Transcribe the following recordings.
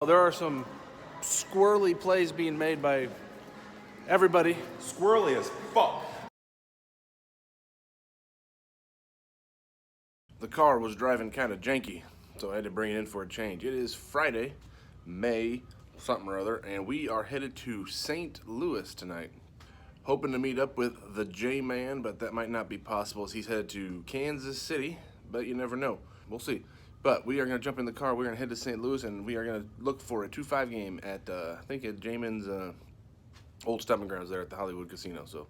there are some squirrely plays being made by everybody. Squirrely as fuck. The car was driving kind of janky, so I had to bring it in for a change. It is Friday, May something or other, and we are headed to St. Louis tonight. Hoping to meet up with the J-Man, but that might not be possible as he's headed to Kansas City, but you never know. We'll see. But we are going to jump in the car, we're going to head to St. Louis, and we are going to look for a 2-5 game at, I think at Jaman's old stomping grounds there at the Hollywood Casino. So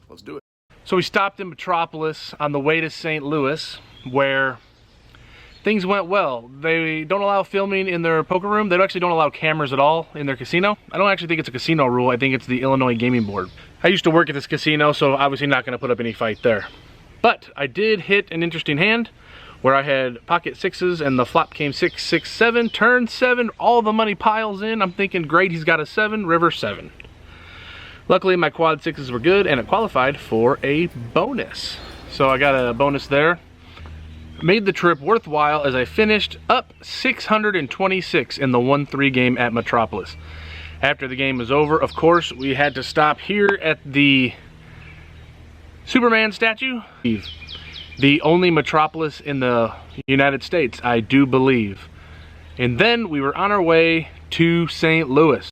let's do it. So we stopped in Metropolis on the way to St. Louis, where things went well. They don't allow filming in their poker room. They actually don't allow cameras at all in their casino. I don't actually think it's a casino rule. I think it's the Illinois Gaming Board. I used to work at this casino, so obviously not going to put up any fight there. But I did hit an interesting hand where I had pocket sixes and the flop came 6, 6, 7, turn 7, all the money piles in. I'm thinking, great, he's got a 7, river 7. Luckily, my quad sixes were good and it qualified for a bonus. So I got a bonus there. Made the trip worthwhile as I finished up 626 in the 1-3 game at Metropolis. After the game was over, of course, we had to stop here at the Superman statue. The only Metropolis in the United States, I do believe. And then we were on our way to St. Louis.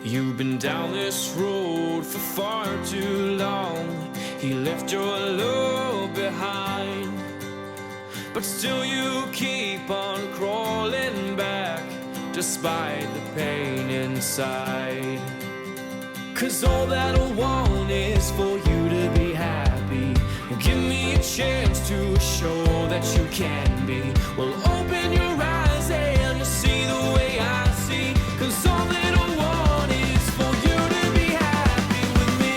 You've been down this road for far too long. He left your love behind, but still you keep on crawling back despite the pain inside. 'Cause all that I want is for you to be happy. Give me a chance to show that you can be. Well, open your eyes and you'll see the way I see. 'Cause all that I want is for you to be happy with me.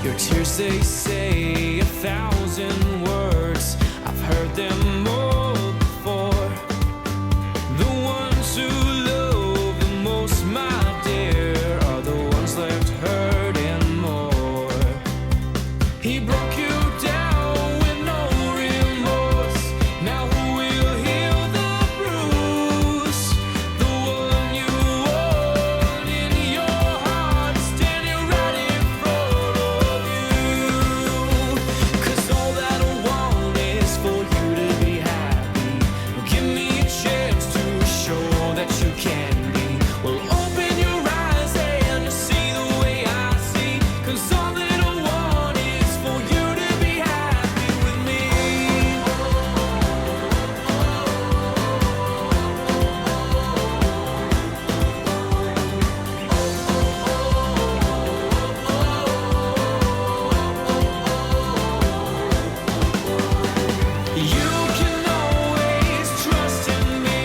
Your tears, they say 1,000 words. I've heard them all before. The ones who love the most, my dear, are the ones left hurting more. He broke you down with no remorse. Now who will heal the bruise? The one you want in your heart, standing right in front of you. 'Cause all that I want is for you to be happy. Give me a chance to show that you can be. Well, open your eyes and you'll see the way I see. 'Cause all that I want is for you to be happy with me. You can always trust in me.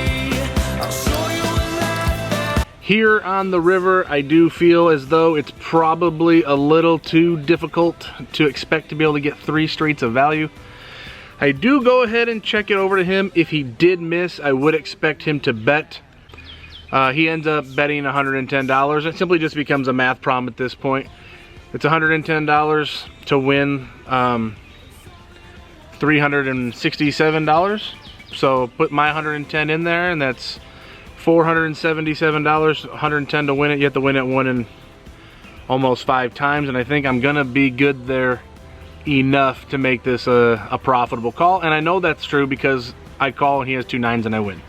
I'll show you a life that Here on the river, I do feel as though it's probably a little too difficult to expect to be able to get 3 streets of value. I do go ahead and check it over to him. If he did miss, I would expect him to bet. He ends up betting $110. It simply just becomes a math problem at this point. It's $110 to win $367. So put my 110 in there, and that's $477. 110 to win it. You have to win it 1 in almost 5 times, and I think I'm gonna be good there enough to make this a profitable call. And I know that's true because I call and he has 2 9s and I win.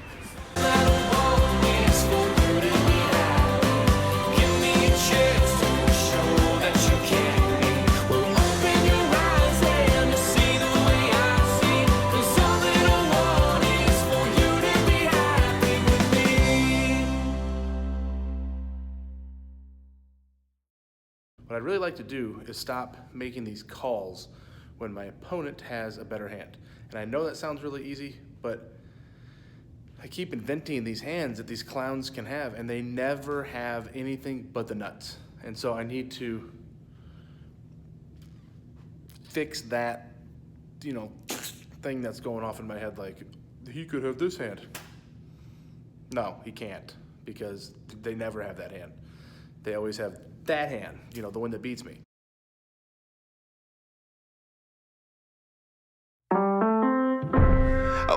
What I'd really like to do is stop making these calls when my opponent has a better hand. And I know that sounds really easy, but I keep inventing these hands that these clowns can have, and they never have anything but the nuts. And so I need to fix that, you know, thing that's going off in my head, like, he could have this hand. No, he can't, because they never have that hand. They always have that hand, you know, the one that beats me.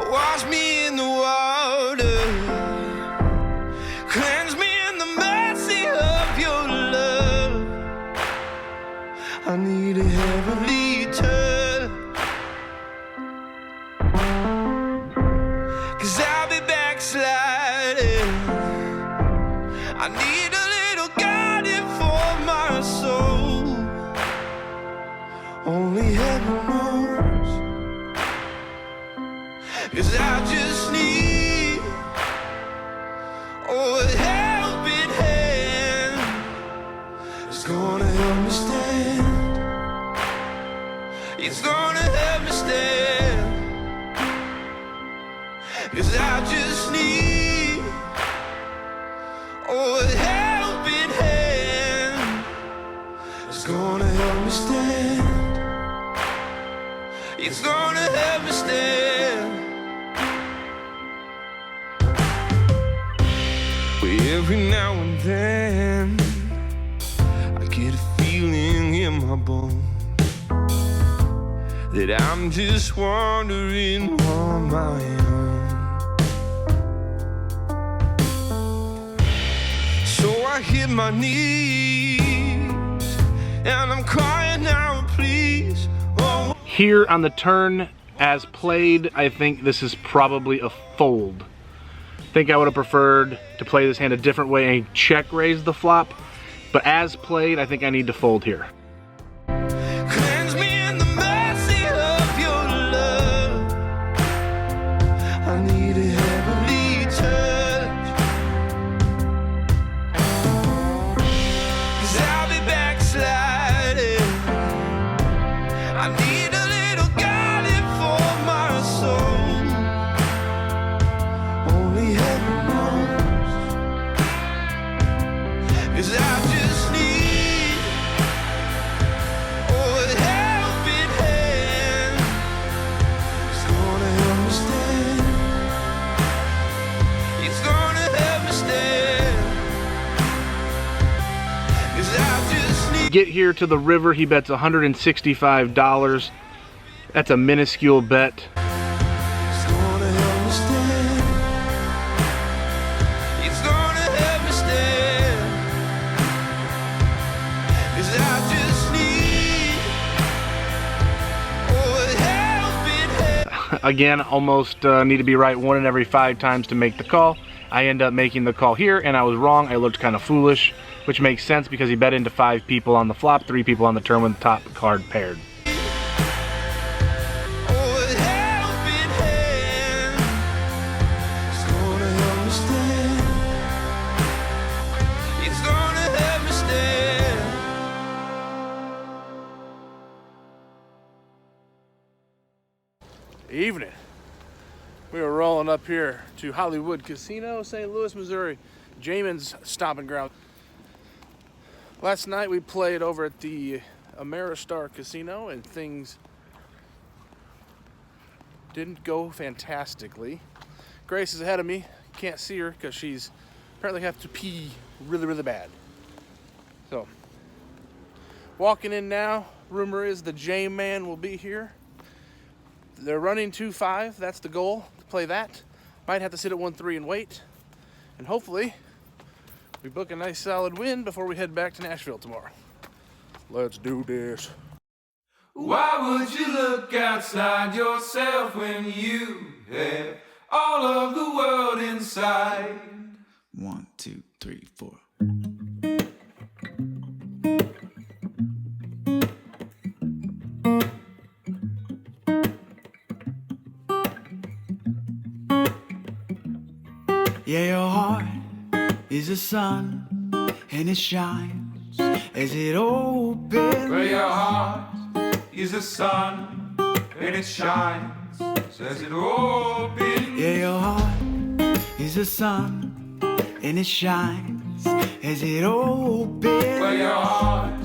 Wash me in the water, cleanse me in the mercy of your love. I need a heavenly touch, 'cause I'll be backsliding. I need a little guiding for my soul. Only heaven knows, 'cause I just need a helping hand. It's gonna help me stand. It's gonna help me stand. 'Cause I just need a helping hand. It's gonna help me stand. It's gonna help me stand. Every now and then I get a feeling in my bones that I'm just wandering on my own. So I hit my knees and I'm crying out, please. Oh. Here on the turn, as played, I think this is probably a fold. I think I would have preferred to play this hand a different way and check raise the flop, but as played, I think I need to fold here. Cleanse me in the mercy of your love. I need a heavenly touch, 'cause I'll be backsliding. I need a little guiding for my soul. Only heaven knows, 'cause I just need a helping hand. It's gonna help me stand. It's gonna help me stand. 'Cause I just need. Get here to the river, he bets $165. That's a minuscule bet. It's gonna help me stand. It's gonna help me stand. 'Cause I just need a helping hand. Again, almost need to be right 1 in every 5 times to make the call. I end up making the call here, and I was wrong. I looked kind of foolish, which makes sense because he bet into 5 people on the flop, 3 people on the turn with the top card paired. Evening. We are rolling up here to Hollywood Casino, St. Louis, Missouri. Jaman's stomping ground. Last night we played over at the Ameristar Casino and things didn't go fantastically. Grace is ahead of me. Can't see her because she's apparently have to pee really, really bad. So, walking in now. Rumor is the J-Man will be here. They're running 2-5. That's the goal, to play that. Might have to sit at 1-3 and wait. And hopefully, we book a nice solid win before we head back to Nashville tomorrow. Let's do this. Why would you look outside yourself when you have all of the world inside? 1, 2, 3, 4. Yeah, your heart is a sun, and it shines as it opens. Where your heart is the sun, and it shines, says it opens. Yeah, your heart is a sun, and it shines as it opens. Where your heart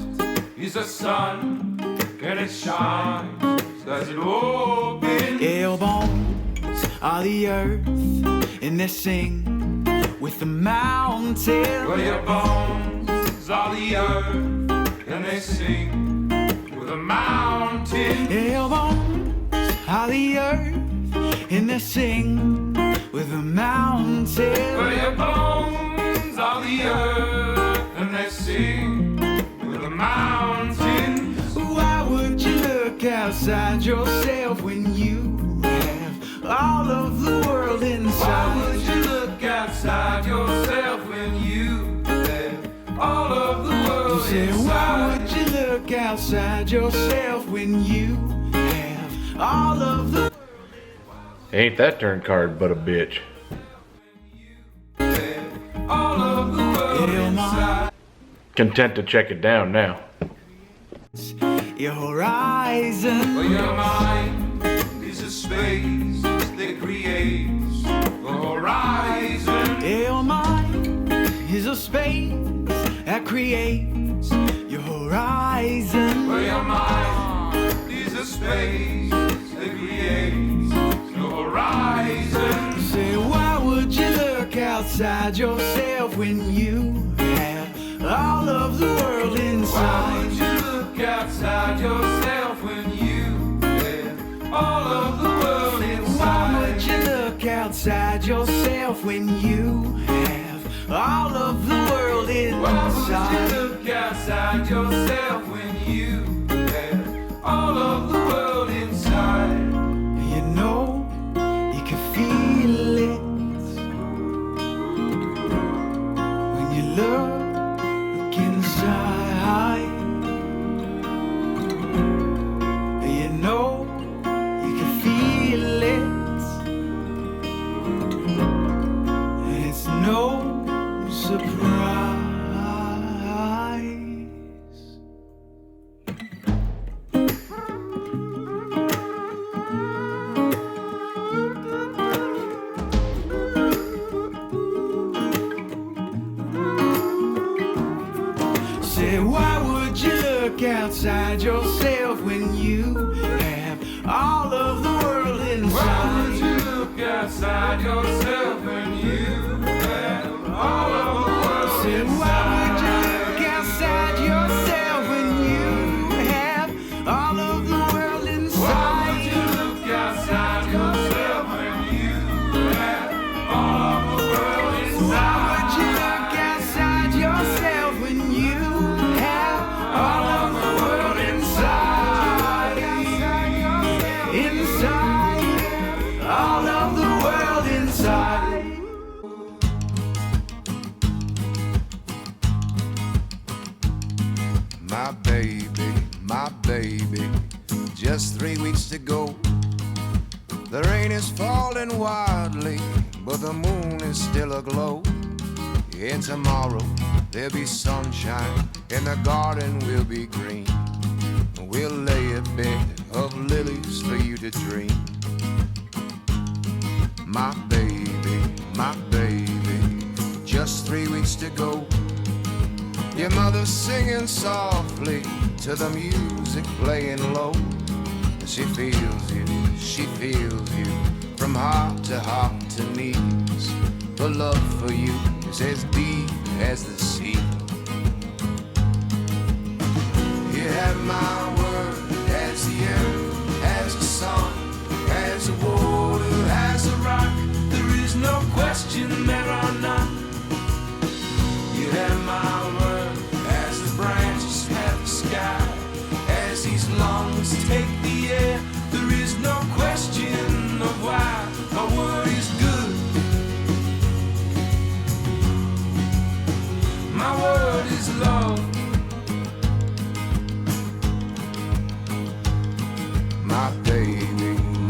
is the sun, and it shines as it opens. Your bones are the earth, and they sing with the mountains. Well, your bones are the earth, and they sing with the mountains. Your bones are the earth, and they sing with the mountains. Well, your bones are the earth, and they sing with the mountains. Why would you look outside yourself when you have all of the world inside? Why would you look outside yourself when you have all of the world Say, inside? why would you look outside yourself when you have all of the Ain't that turn card but a bitch? All of the world inside. Content to check it down now. your horizon? Well, your mind is a space that creates the horizon. Your mind is a space that creates your horizon. Well, your mind is a space that creates the horizon. Say, why would you look outside yourself when you have all of the world inside? Why would you look outside yourself when you have all of the world inside? Why would you look outside yourself when you have all of the world inside? Why would you look outside yourself when you have all of the world inside? You know, you can feel it when you look inside. You know, you can feel it. It's no surprise. Say, why would you look outside yourself when you have all of the world Why would inside? you look outside yourself when you have all of the world Say, why would you look outside yourself when you have all of the world Why would inside? you look outside yourself when you have all of the world Why inside? would you look outside yourself when you have all of the world inside? Inside, all of the world inside. My baby, just 3 weeks to go. The rain is falling wildly, but the moon is still aglow. And tomorrow there'll be sunshine, and the garden will be green. We'll lay a bed of lilies for you to dream. My baby, just 3 weeks to go. Your mother's singing softly to the music playing low. She feels you from heart to knees. The love for you is as deep as the sea. You have my word, as the earth, as the sun, as the water, as the rock. There is no question there are none. You have my word, as the branches have the sky, as these lungs Take the air, there is no question of why my word is good. My word is love.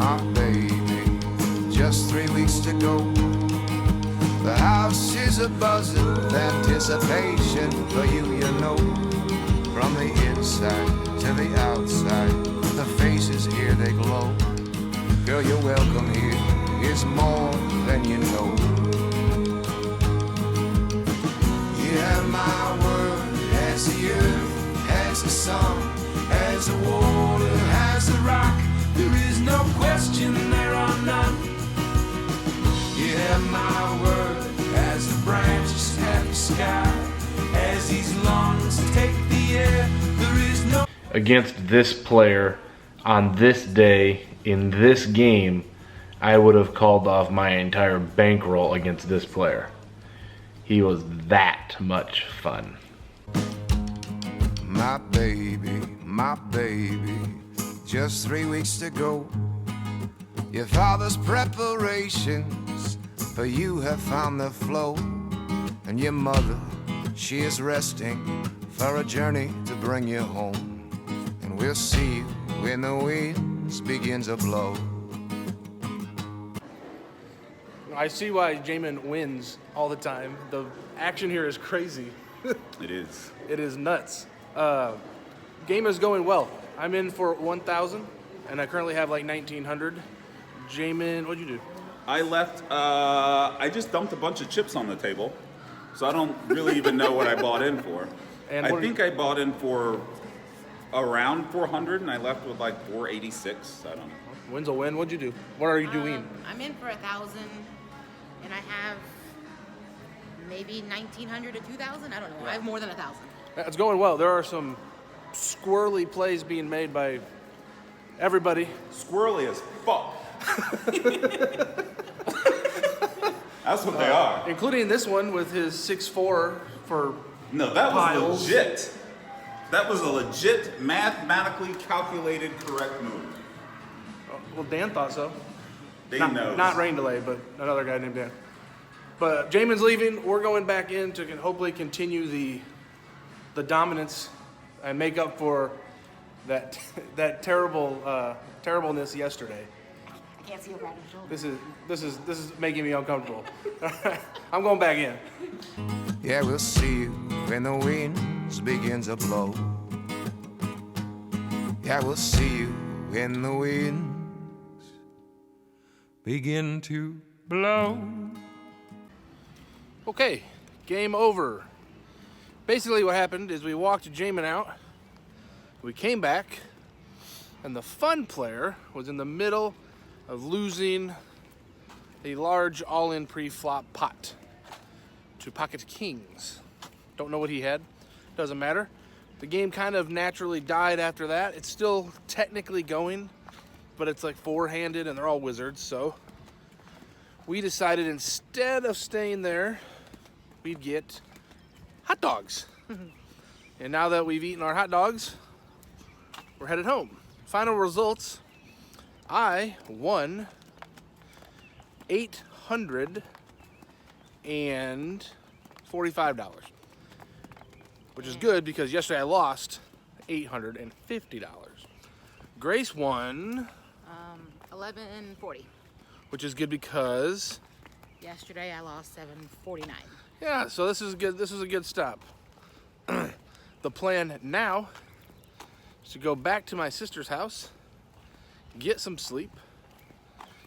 my baby, just 3 weeks to go. The house is a buzzing with anticipation for you, you know. From the inside to the outside, the faces here, they glow. Girl, your welcome here is more than you know. You have my word, as the earth, as the sun, as As the water has the rock, there is no question, there are none. You have my word, as the branches have the sky, as these lungs take the air, there is no... Against this player on this day in this game, I would have called off my entire bankroll against this player. He was that much fun. My baby, just 3 weeks to go. Your father's preparations for you have found the flow. And your mother, she is resting for a journey to bring you home. And we'll see you when the winds begin to blow. I see why Jaman wins all the time. The action here is crazy. It is. It is nuts. Game is going well. I'm in for 1,000, and I currently have like 1,900. Jaman, what'd you do? I left, I just dumped a bunch of chips on the table, so I don't really even know what I bought in for. And I think I bought in for around 400, and I left with like 486. I don't know. Win's a win. What'd you do? What are you doing? I'm in for 1,000, and I have maybe 1,900 to 2,000. I don't know. I have more than 1,000. It's going well. There are some squirrely plays being made by everybody. Squirrely as fuck. That's what they are. Including this one with his 6'4" for No, that piles. was legit. That was a legit, mathematically calculated correct move. Well, Dan thought so. Dane knows. Not rain delay, but another guy named Dan. But Jaman's leaving. We're going back in to hopefully continue the dominance and make up for that terribleness yesterday. I can't see over Adam's shoulder. This is making me uncomfortable. I'm going back in. Yeah, we'll see you when the winds begin to blow. Yeah, we'll see you when the winds begin to blow. Okay, game over. Basically what happened is we walked Jaman out, we came back, and the fun player was in the middle of losing a large all-in pre-flop pot to pocket kings. Don't know what he had, doesn't matter. The game kind of naturally died after that. It's still technically going, but it's like four-handed and they're all wizards, so we decided instead of staying there, we'd get hot dogs. And now that we've eaten our hot dogs, we're headed home. Final results, I won $845, which is good because yesterday I lost $850. Grace won 1140. which is good because Yesterday I lost 749. yeah, so this is good. This is a good stop. The plan now is to go back to my sister's house, get some sleep,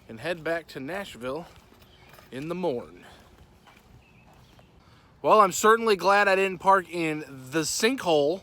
and head back to Nashville in the morn. Well, I'm certainly glad I didn't park in the sinkhole